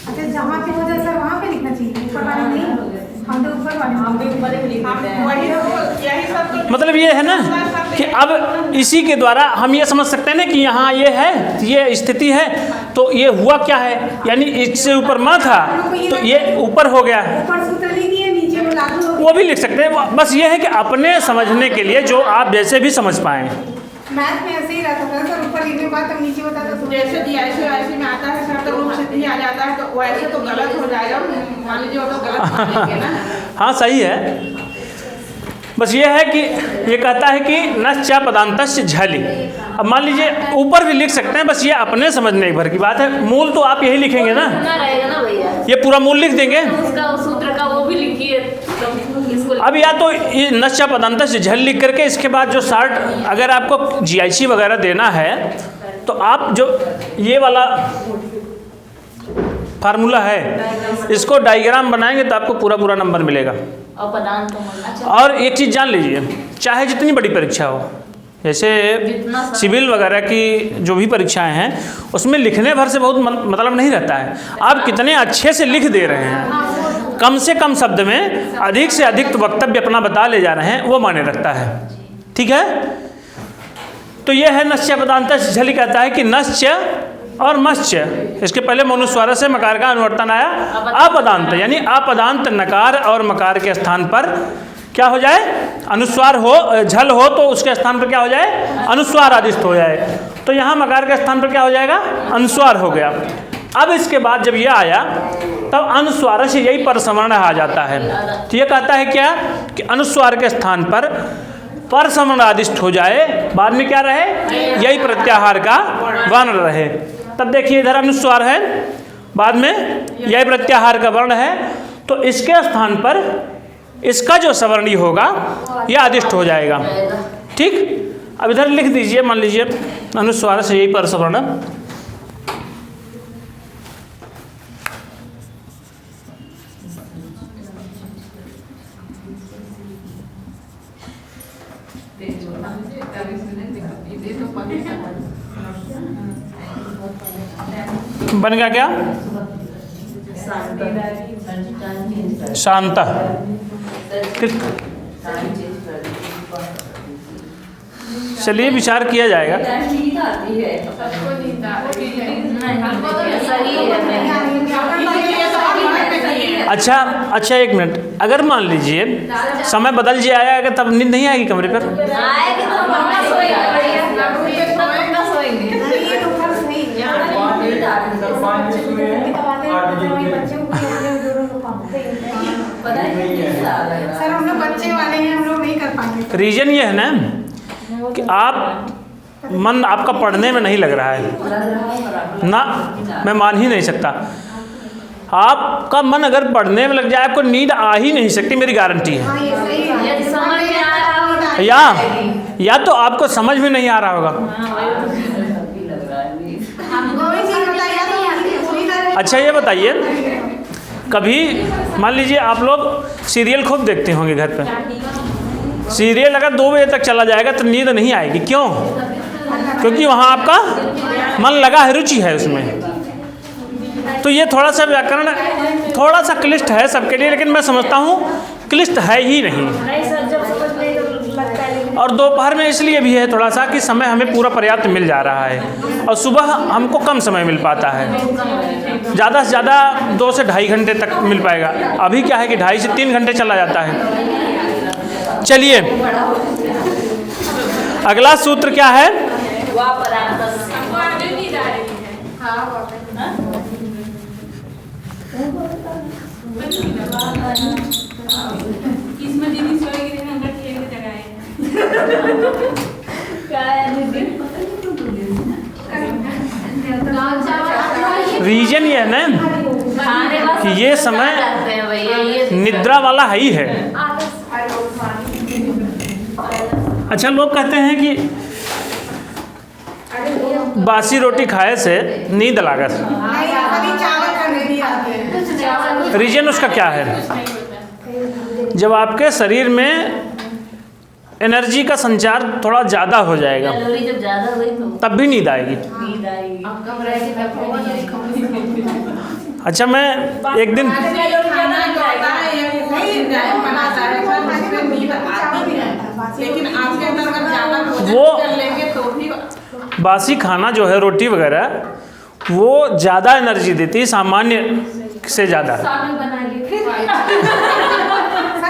[SPEAKER 4] अच्छा, जहाँ पे होता है सर वहाँ पे लिखना चाहिए, ऊपर वाले नहीं, हम तो ऊपर वाले
[SPEAKER 3] हम भी ऊपर ही लिख देते हैं।
[SPEAKER 2] वही तो, यही सब तो
[SPEAKER 1] मतलब ये है ना कि अब इसी के द्वारा हम ये समझ सकते हैं ना कि यहाँ ये है, ये स्थिति है, तो ये हुआ क्या है, यानी इससे ऊपर माँ था तो ये ऊपर हो गया,
[SPEAKER 4] ऊपर सूत्र लिख दिए, नीचे वो लागू हो
[SPEAKER 1] वो भी लिख सकते हैं। बस ये है कि अपने समझने के लिए जो आप जैसे भी समझ पाएँ।
[SPEAKER 4] मैथ में ऐसे ही रहता था सर, ऊपर लिखने के बाद तब नीचे होता था तो
[SPEAKER 2] जैसे DIC में आता है सर, तो रूप से भी आ जाता है, तो वैसे तो गलत हो जाएगा, मान लीजिए वो तो गलत मान लेंगे ना।
[SPEAKER 1] हाँ सही है, बस ये है कि ये कहता है कि नश्च पदांतस्य झलि। अब मान लीजिए ऊपर भी लिख सकते हैं, बस ये अपने समझने भर की बात है। मूल तो आप यही लिखेंगे ना,
[SPEAKER 3] सुना रहेगा ना भैया,
[SPEAKER 1] ये पूरा मूल लिख देंगे।
[SPEAKER 3] उसका सूत्र का वो भी लिखिए, तो इसको
[SPEAKER 1] अब या तो ये नश्च पदांतस्य झल लिख करके इसके बाद जो शार्ट, अगर आपको GIC वगैरह देना है तो आप जो ये वाला फार्मूला है इसको डायग्राम बनाएंगे तो आपको पूरा पूरा नंबर मिलेगा।
[SPEAKER 3] और पदांत तो अच्छा,
[SPEAKER 1] और एक चीज़ जान लीजिए, चाहे जितनी बड़ी परीक्षा हो, जैसे
[SPEAKER 3] जितना सा-
[SPEAKER 1] सिविल वगैरह की जो भी परीक्षाएं हैं उसमें लिखने भर से बहुत मतलब नहीं रहता है। आप कितने अच्छे से लिख दे रहे हैं, कम से कम शब्द में अधिक से अधिक वक्तव्य अपना बता ले जा रहे हैं, वो मायने रखता है। ठीक है, तो ये है नश्च पदांतस्य झलि। कहता है कि नश्च और मत्स्य, इसके पहले मनुस्वार से मकार का अनुवर्तन आया अपदांत, यानी अपदांत नकार और मकार के स्थान पर क्या हो जाए, अनुस्वार हो, झल हो तो उसके स्थान पर क्या हो जाए, अनुस्वार आदिष्ट हो जाए। तो यहाँ मकार के स्थान पर क्या हो जाएगा, अनुस्वार हो गया। अब इसके बाद जब यह आया तब अनुस्वार से यही परसवर्ण आ जाता है। तो ये कहता है क्या कि अनुस्वार के स्थान पर परसवर्ण आदिष्ट हो जाए, बाद में क्या रहे, यही प्रत्याहार का वर्ण रहे। तब देखिए इधर अनुस्वार है, बाद में यह प्रत्याहार का वर्ण है, तो इसके स्थान पर इसका जो सवर्णी होगा यह आदिष्ट हो जाएगा। ठीक, अब इधर लिख दीजिए, मान लीजिए अनुस्वार से यही परसवर्ण, बन गया क्या, शांत। चलिए विचार किया जाएगा। अच्छा एक मिनट, अगर मान लीजिए समय बदल जाएगा तब नींद नहीं आएगी कमरे पर?
[SPEAKER 3] आएगी तो हम अपना सोएंगे, अपना सोएंगे।
[SPEAKER 4] ये तो फर्क नहीं सर, हम लोग बच्चे वाले हैं, हम लोग नहीं कर पाएंगे।
[SPEAKER 1] रीजन ये है ना कि आप मन आपका पढ़ने में नहीं लग रहा है ना, मैं मान ही नहीं सकता। आपका मन अगर पढ़ने में लग जाए आपको नींद आ ही नहीं सकती, मेरी गारंटी है।
[SPEAKER 4] हाँ, ये सही है।
[SPEAKER 3] यदि समझ में आ रहा होगा
[SPEAKER 1] या तो आपको समझ में नहीं आ रहा होगा।
[SPEAKER 4] हमको भी चीज़ बताइए तो हमकी पूरी तरह।
[SPEAKER 1] अच्छा ये बताइए, कभी मान लीजिए आप लोग सीरियल खूब देखते होंगे घर पे, सीरियल अगर 2 बजे तक चला जाएगा तो नींद नहीं आएगी, क्यों? क्योंकि वहाँ आपका मन लगा है, रुचि है उसमें। तो ये थोड़ा सा व्याकरण थोड़ा सा क्लिष्ट है सबके लिए, लेकिन मैं समझता हूँ क्लिष्ट है ही नहीं।
[SPEAKER 3] सर, जब समझ नहीं तो लगता है।
[SPEAKER 1] और दोपहर में इसलिए भी है थोड़ा सा कि समय हमें पूरा पर्याप्त मिल जा रहा है, और सुबह हमको कम समय मिल पाता है, ज़्यादा से ज़्यादा 2 से ढाई घंटे तक मिल पाएगा। अभी क्या है कि 2.5 से 3 घंटे चला जाता है। चलिए अगला सूत्र क्या है,
[SPEAKER 2] इसमें दीदी सोएगी लेकिन हम खेल के जगाए
[SPEAKER 1] रीजन ये है ना कि ये समय निद्रा वाला है ही है। अच्छा लोग कहते हैं कि बासी रोटी खाए से नींद लागत,
[SPEAKER 4] कभी चावल का नहीं आते हैं।
[SPEAKER 1] रीजन उसका क्या है? जब आपके शरीर में एनर्जी का संचार थोड़ा ज़्यादा हो जाएगा,
[SPEAKER 3] कैलोरी जब ज्यादा हुई तो
[SPEAKER 1] तब भी नींद आएगी।
[SPEAKER 3] नींद आएगी।
[SPEAKER 5] अब कम रहेगी तब
[SPEAKER 1] अच्छा, मैं एक दिन
[SPEAKER 2] खाना जो होता है ये नहीं बनाता है सर, उसमें नींद आती है, लेकिन आपके अंदर अगर ज़्यादा भोजन
[SPEAKER 1] वो-
[SPEAKER 2] कर लेंगे तो भी
[SPEAKER 1] बासी खाना जो है, रोटी वगैरह, वो ज़्यादा एनर्जी देती है सामान्य से ज़्यादा।
[SPEAKER 4] सर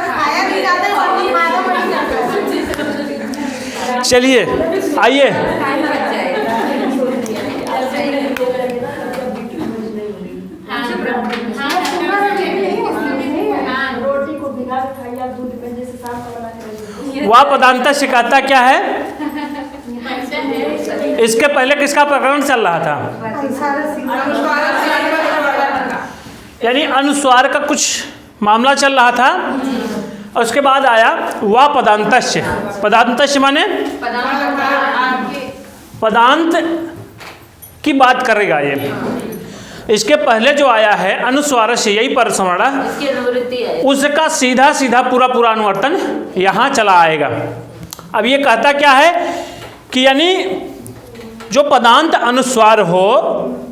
[SPEAKER 4] खाया नहीं जाता है और बीमार पड़ जाता है।
[SPEAKER 1] चलिए आइए,
[SPEAKER 5] रोटी को भिगा के खाइए आप दूध में जैसे साफ बना के
[SPEAKER 1] वह पदांत शिकायता क्या है? इसके पहले किसका प्रकरण चल रहा था? यानी अनुस्वार का कुछ मामला चल रहा था, और उसके बाद आया वा पदांतस्य। पदांतस्य माने पदांत की बात करेगा ये। इसके पहले जो आया है अनुस्वारस्य, यही परसमण,
[SPEAKER 3] इसकी अनुवृत्ति है।
[SPEAKER 1] उसका सीधा सीधा पूरा अनुवर्तन यहाँ चला आएगा। अब ये कहता क्या है कि यानी जो पदांत अनुस्वार हो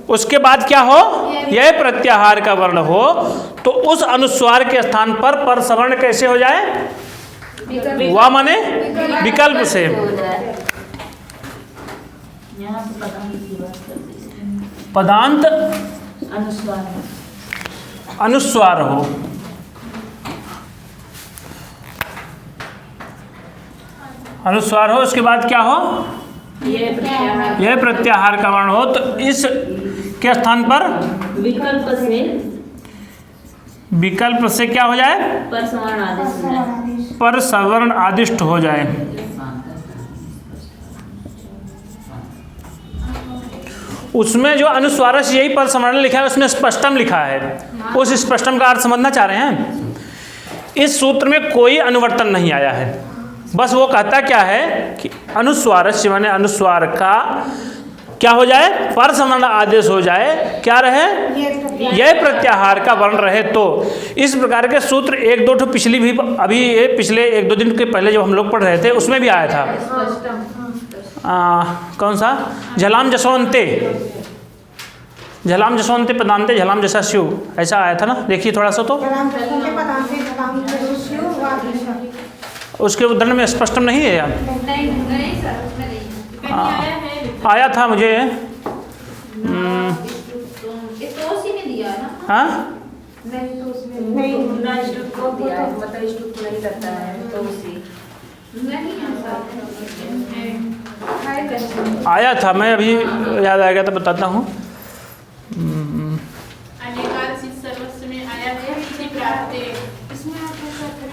[SPEAKER 1] उसके बाद क्या हो, यह प्रत्याहार का वर्ण हो, तो उस अनुस्वार के स्थान पर परसवर्ण कैसे हो जाए? वह माने विकल्प से।
[SPEAKER 3] यहाँ पे पदांत की बात करते हैं।
[SPEAKER 1] पदांत
[SPEAKER 3] अनुस्वार
[SPEAKER 1] अनुस्वार हो, अनुस्वार हो, उसके बाद क्या हो,
[SPEAKER 3] ये प्रत्याहार
[SPEAKER 1] यह प्रत्याहार का वर्ण हो, तो इस के स्थान पर
[SPEAKER 3] विकल्प से
[SPEAKER 1] विकल्प से क्या हो जाए?
[SPEAKER 3] परसवर्ण आदेश हो जाए।
[SPEAKER 1] पर सवर्ण आदिष्ट हो जाए। उसमें जो अनुस्वारस यही पर समर्ण लिखा है, उसमें स्पष्टम लिखा है। उस स्पष्टम का अर्थ समझना चाह रहे हैं? इस सूत्र में कोई अनुवर्तन नहीं आया है, बस वो कहता क्या है कि अनुस्वारस माने अनुस्वार का क्या हो जाए? पर समर्ण आदेश हो जाए, क्या रहे? यह प्रत्याहार का वर्ण रहे। तो इस प्रकार के सूत्र एक दो ठो पिछली भी, अभी ये पिछले एक दो दिन के पहले जब हम लोग पढ़ रहे थे उसमें भी आया था। कौन सा? झलाम जसवंते, झलाम जसवंते पदांते झलाम जसा शिव, ऐसा आया था ना, देखिए थोड़ा सा। तो उसके उदाहरण में स्पष्टम नहीं है यार?
[SPEAKER 5] नहीं सर, उसमें नहीं
[SPEAKER 1] आया था मुझे।
[SPEAKER 5] इसी में दिया है ना।
[SPEAKER 1] हाँ,
[SPEAKER 5] नहीं तो उसमें नहीं स्टूप को दिया है, मतलब स्टूप नहीं करता है तो उसी नहीं है सर।
[SPEAKER 1] आया था, मैं अभी याद आ गया तो बताता हूँ।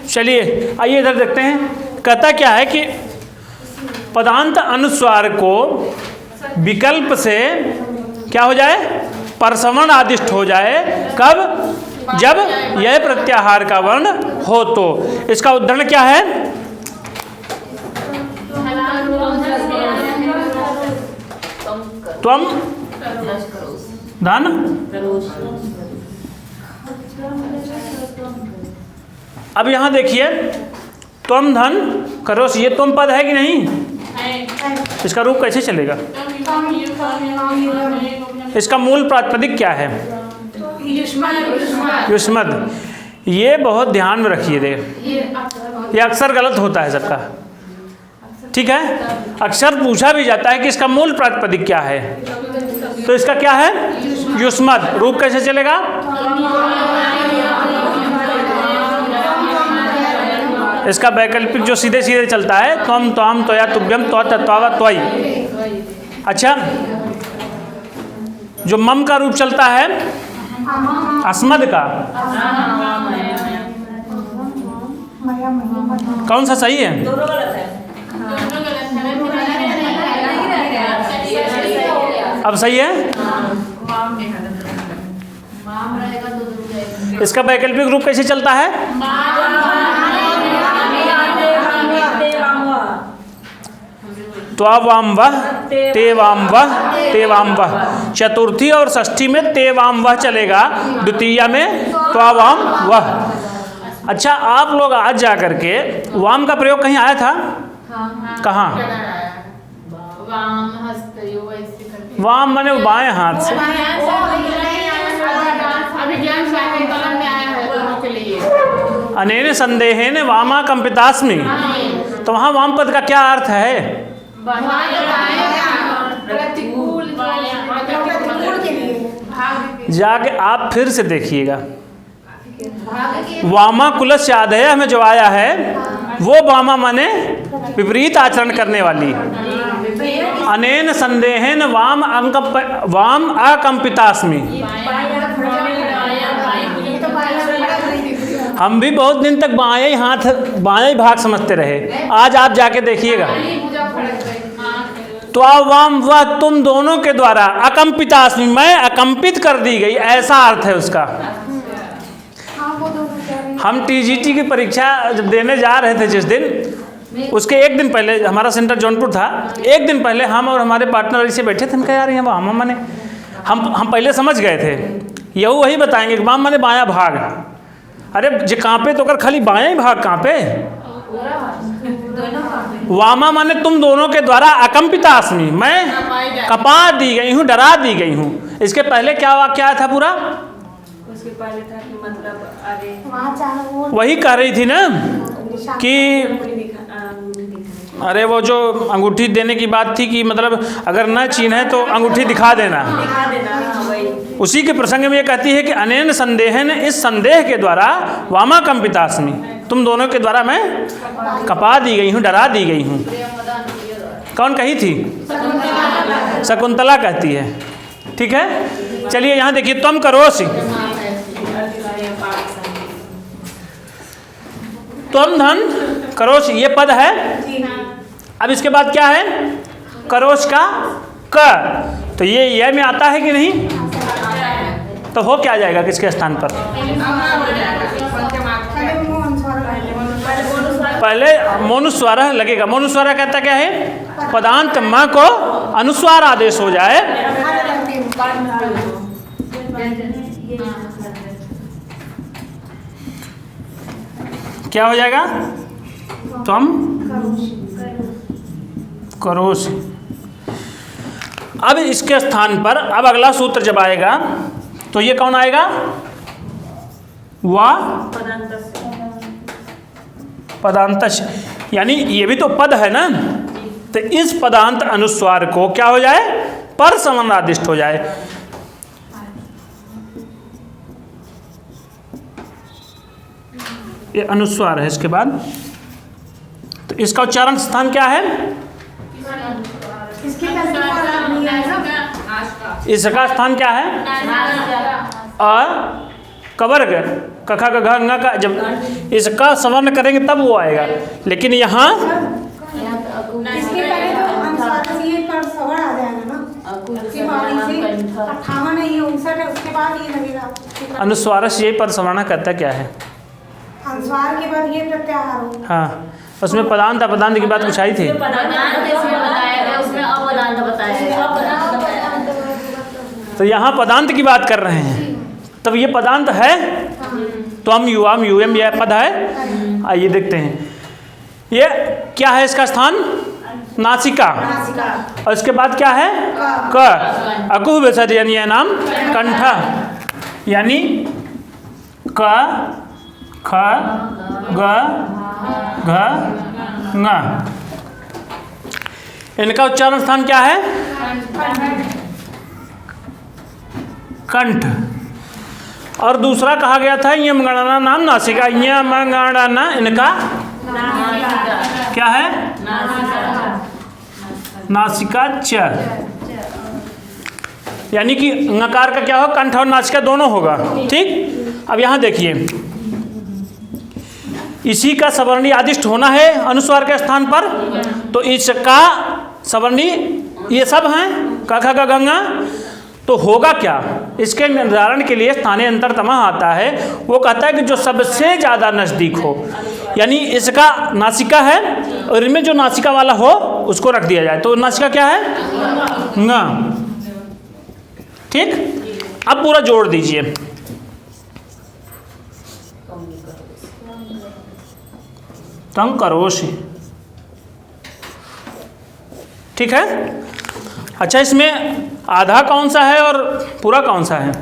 [SPEAKER 1] चलिए आइए इधर देखते हैं, कहता क्या है कि पदांत अनुस्वार को विकल्प से क्या हो जाए? परसवर्ण आदिष्ट हो जाए। कब? जब यह प्रत्याहार का वर्ण हो। तो इसका उदाहरण क्या है? त्वम धन, अब यहाँ देखिए, त्वम धन करोस, ये त्वम पद है कि नहीं? इसका रूप कैसे चलेगा? इसका मूल प्रातिपदिक क्या है? युष्मद। ये बहुत ध्यान में रखिए, ये अक्सर गलत होता है सबका, ठीक है? अक्सर पूछा भी जाता है कि इसका मूल प्रातिपदिक क्या है, तो इसका क्या है? युष्मद। रूप कैसे चलेगा? इसका वैकल्पिक जो सीधे सीधे चलता है, त्वम त्वाम त्वया तुभ्यम त्वा तत्वा त्वयि। अच्छा, जो मम का रूप चलता है अस्मद का, कौन सा सही है?
[SPEAKER 3] दोनों गलत है।
[SPEAKER 1] अब सही है? इसका वैकल्पिक रूप कैसे चलता है? त्वावाम वह तेवाम वह तेवाम वह। चतुर्थी और षष्ठी में तेवाम वह चलेगा, द्वितीया में त्वावाम वह। अच्छा, आप लोग आज जा करके वाम का प्रयोग कहीं आया था? कहाँ?
[SPEAKER 3] वाम हस्तयोः ऐसे करके
[SPEAKER 1] वाम माने बाएं हाथ से।
[SPEAKER 3] अभिज्ञान शाकुंतलम में आया है दोनों के लिए।
[SPEAKER 1] अनेन संदेहेन वामा कंपितास्मि, तो वहाँ वाम पद का क्या अर्थ है?
[SPEAKER 3] प्रतिकूल
[SPEAKER 4] के लिए
[SPEAKER 1] जाके आप फिर से देखिएगा। वामा कुलस्य आदय में जो आया है वो वामा माने विपरीत आचरण करने वाली। अनेन संदेहेन वाम अकंपितास्मि। हम भी बहुत दिन तक बाएं हाथ बाएं भाग समझते रहे, आज आप जाके देखिएगा तो आप वाम वह तुम दोनों के द्वारा अकंपितास्मि, मैं अकंपित कर दी गई, ऐसा अर्थ है उसका। हम टीजीटी की परीक्षा जब देने जा रहे थे जिस दिन, उसके एक दिन पहले, हमारा सेंटर जौनपुर था, एक दिन पहले हम और हमारे पार्टनर इसे बैठे थे। उनका यार यहाँ वाम माने हम पहले समझ गए थे, यही वही बताएंगे कि वाम माने बायां भाग। अरे जे कांपे तो कर खाली बायां ही भाग कांपे। वामा माने तुम दोनों के द्वारा अकंपितास्मि, मैं कपा दी गई हूँ, डरा दी गई हूँ। इसके पहले क्या वाक्य आया था पूरा?
[SPEAKER 5] उसके पहले था कि मतलब आगे
[SPEAKER 4] वहाँ चाहे वो
[SPEAKER 1] वही कह रही थी ना कि अरे वो जो अंगूठी देने की बात थी कि मतलब अगर न चिन्ह है तो अंगूठी दिखा देना। उसी के प्रसंग में ये कहती है कि अनेन संदेहन, इस संदेह के द्वारा वामा कंपितास्मि, तुम दोनों के द्वारा मैं कपा दी गई हूँ, डरा दी गई हूँ। कौन कही थी? शकुंतला कहती है। ठीक है, चलिए यहाँ देखिए, त्वम करोसि, त्वम धन करोसि, ये पद है। अब इसके बाद क्या है? करोस का क, तो ये में आता है कि नहीं? तो हो क्या जाएगा किसके स्थान पर? पहले मोनुस्वार लगेगा। मोनुस्वार कहता क्या है? पदांत म को अनुस्वार आदेश हो जाए क्या हो जाएगा? त्वम करोसि। अब इसके स्थान पर अब अगला सूत्र जब आएगा तो ये कौन आएगा? वा पदांतश, यानी ये भी तो पद है ना, तो इस पदांत अनुस्वार को क्या हो जाए? पर समानादिष्ट हो जाए। ये अनुस्वार है। इसके बाद तो इसका उच्चारण स्थान क्या है? इसका स्थान क्या है? अ कवर्ग कखा का घ ङ का, जब इसका स्वर्ण करेंगे तब वो आएगा, लेकिन यहाँ
[SPEAKER 4] इसके पहले तो अनुस्वार से ये पर सवर आ जाएगा ना, उसके बाद इसे 58 है, ये 59 है, उसके बाद ये लगेगा
[SPEAKER 1] अनुस्वारस ये पर सवर्ण कहता क्या है?
[SPEAKER 4] अनुस्वार के बाद ये प्रत्याहार हो।
[SPEAKER 1] हाँ, उसमें पदांत अपदांत की बात कुछ आई थी। तो यहाँ पदांत की बात कर रहे हैं, तब ये पदांत है। तो हम युवाम यूएम यह पद है। आइए देखते हैं ये क्या है। इसका स्थान नासिका, और इसके बाद क्या है? क। अकुह विसर्ज यानी यह नाम कंठ, यानी क ख ग घ ङ। इनका उच्चारण स्थान क्या है? कंठ। और दूसरा कहा गया था यम गणना नाम नासिका, यम गणना इनका क्या है? नासिका च, यानी कि नकार का क्या हो? कंठ और नासिका दोनों होगा। ठीक, अब यहाँ देखिए, इसी का सवर्णी आदिष्ट होना है अनुस्वार के स्थान पर, तो इसका सवर्णी ये सब हैं क ख ग घ ङ। तो होगा क्या? इसके निर्धारण के लिए स्थानीय अंतरतमा आता है। वो कहता है कि जो सबसे ज़्यादा नज़दीक हो, यानी इसका नासिका है और इनमें जो नासिका वाला हो उसको रख दिया जाए, तो नासिका क्या है? ङ। ठीक, अब पूरा जोड़ दीजिए। तम करोसि, ठीक है। अच्छा, इसमें आधा कौन सा है और पूरा कौन सा है?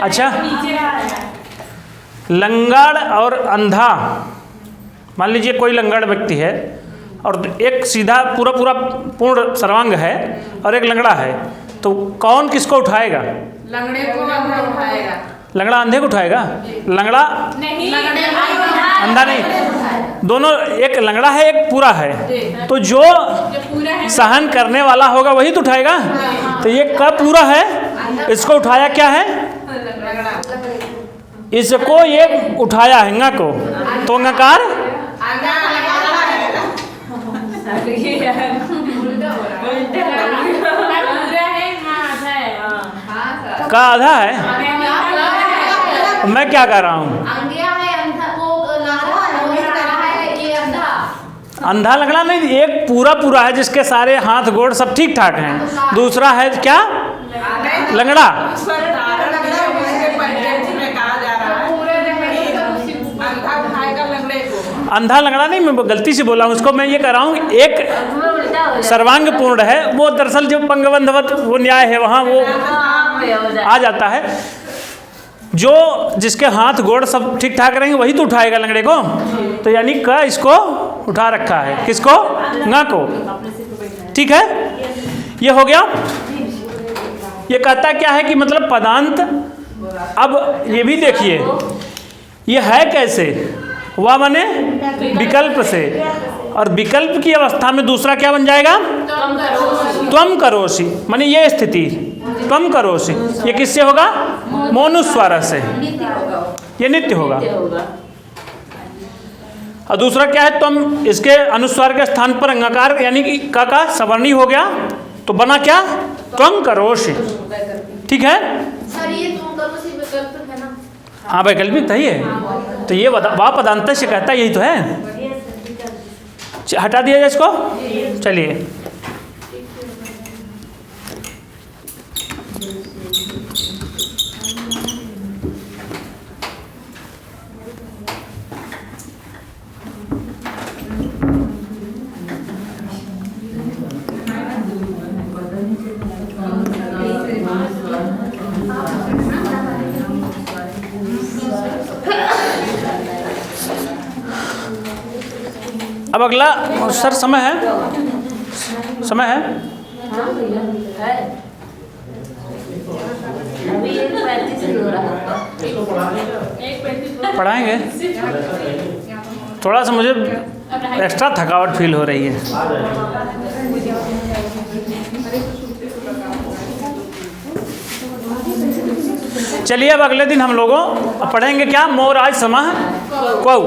[SPEAKER 1] अच्छा, लंगड़ और अंधा, मान लीजिए कोई लंगड़ व्यक्ति है और एक सीधा पूरा पूरा पूर्ण सर्वांग है और एक लंगड़ा है, तो कौन किसको उठाएगा?
[SPEAKER 2] लंगड़े को अंधा उठाएगा।
[SPEAKER 1] लंगड़ा अंधे को उठाएगा? लंगड़ा अंधा नहीं, दोनों, एक लंगड़ा है एक पूरा है, तो जो सहन करने वाला होगा वही तो उठाएगा। तो ये कब पूरा है, इसको उठाया क्या है? इसको ये उठाया है ंगा को, तो ंगाकार का आधा है। मैं क्या कर रहा हूँ? अंधा लंगड़ा नहीं, एक पूरा पूरा है जिसके सारे हाथ गोड़ सब ठीक ठाक हैं। दूसरा है क्या? लंगड़ा। अंधा लंगड़ा नहीं, मैं गलती से बोला हूँ उसको। मैं ये कह रहा हूँ एक सर्वांग पूर्ण है, वो दरअसल जो पंगबंधवत वो न्याय है वहाँ वो आ जाता है। जो जिसके हाथ गोड़ सब ठीक ठाक रहेंगे वही तो उठाएगा लंगड़े को। तो यानी क इसको उठा रखा है, किसको? ंगा को। ठीक है, ये हो गया। ये कहता क्या है कि मतलब पदांत। अब ये भी देखिए, ये है कैसे? वह बने विकल्प से, और विकल्प की अवस्था में दूसरा क्या बन जाएगा? त्वम करोषि, माने ये स्थिति त्वम करोषि, ये किससे होगा? मोनुस्वार से, ये नित्य होगा। और दूसरा क्या है? त्वम, इसके अनुस्वार के स्थान पर अंगाकार यानी कि का सवर्णी हो गया, तो बना क्या? त्वम करोषि। ठीक है,
[SPEAKER 3] सर ये तुम करोषि विकल्प है ना?
[SPEAKER 1] हाँ वैकल्पिक है ये, तो ये वा पदांत से कहता है, यही तो है। हटा दिया जाए इसको। चलिए, अब अगला सर समय है, समय है। पढ़ाएंगे। थोड़ा सा मुझे एक्स्ट्रा थकावट फील हो रही है। चलिए, अब अगले दिन हम लोगों पढ़ेंगे क्या? मोर आज समाह क्वौ।